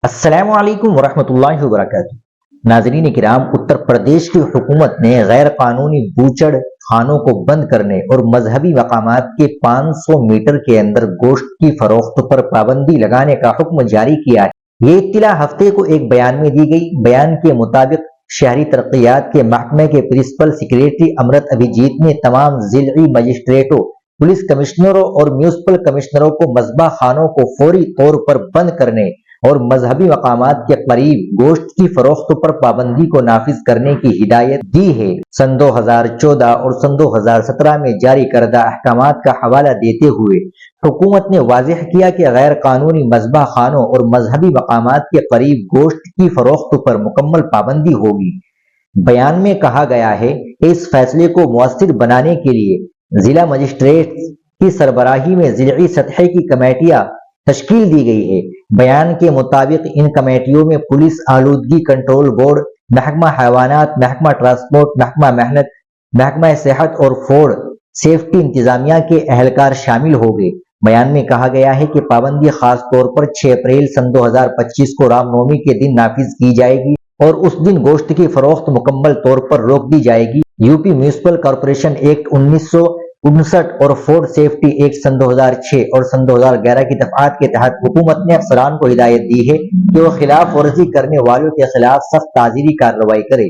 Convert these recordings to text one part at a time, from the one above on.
السلام علیکم ورحمۃ اللہ وبرکاتہ۔ ناظرین کرام، اتر پردیش کی حکومت نے غیر قانونی بوچڑ خانوں کو بند کرنے اور مذہبی مقامات کے 500 میٹر کے اندر گوشت کی فروخت پر پابندی لگانے کا حکم جاری کیا ہے۔ یہ اطلاع ہفتے کو ایک بیان میں دی گئی۔ بیان کے مطابق شہری ترقیات کے محکمے کے پرنسپل سیکریٹری امرت ابھیجیت نے تمام ضلعی مجسٹریٹوں، پولیس کمشنروں اور میونسپل کمشنروں کو مذبح خانوں کو فوری طور پر بند کرنے اور مذہبی مقامات کے قریب گوشت کی فروخت پر پابندی کو نافذ کرنے کی ہدایت دی ہے۔ سن 2014 اور سن 2017 میں جاری کردہ احکامات کا حوالہ دیتے ہوئے حکومت نے واضح کیا کہ غیر قانونی مذبح خانوں اور مذہبی مقامات کے قریب گوشت کی فروخت پر مکمل پابندی ہوگی۔ بیان میں کہا گیا ہے کہ اس فیصلے کو مؤثر بنانے کے لیے ضلع مجسٹریٹ کی سربراہی میں ضلعی سطح کی کمیٹیاں تشکیل دی گئی ہے۔ بیان کے مطابق ان کمیٹیوں میں پولیس آلودگی کنٹرول بورڈ، محکمہ حیوانات، محکمہ ٹرانسپورٹ، محکمہ محنت، محکمہ صحت اور فوڈ سیفٹی انتظامیہ کے اہلکار شامل ہوں گے۔ بیان میں کہا گیا ہے کہ پابندی خاص طور پر 6 اپریل سن 2025 کو رام نومی کے دن نافذ کی جائے گی اور اس دن گوشت کی فروخت مکمل طور پر روک دی جائے گی۔ یوپی میونسپل کارپوریشن ایکٹ 1959 اور فوڈ سیفٹی ایکٹ سن 2006 اور سن 2011 کی دفعات کے تحت حکومت نے افسران کو ہدایت دی ہے کہ وہ خلاف ورزی کرنے والوں کے خلاف سخت تعزیری کارروائی کرے۔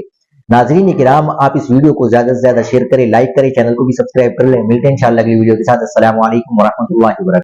ناظرین کرام، آپ اس ویڈیو کو زیادہ سے زیادہ شیئر کریں، لائک کریں، چینل کو بھی سبسکرائب کر لیں۔ ملتے ہیں انشاءاللہ اگلی ویڈیو کے ساتھ۔ السلام علیکم ورحمۃ اللہ وبرکاتہ۔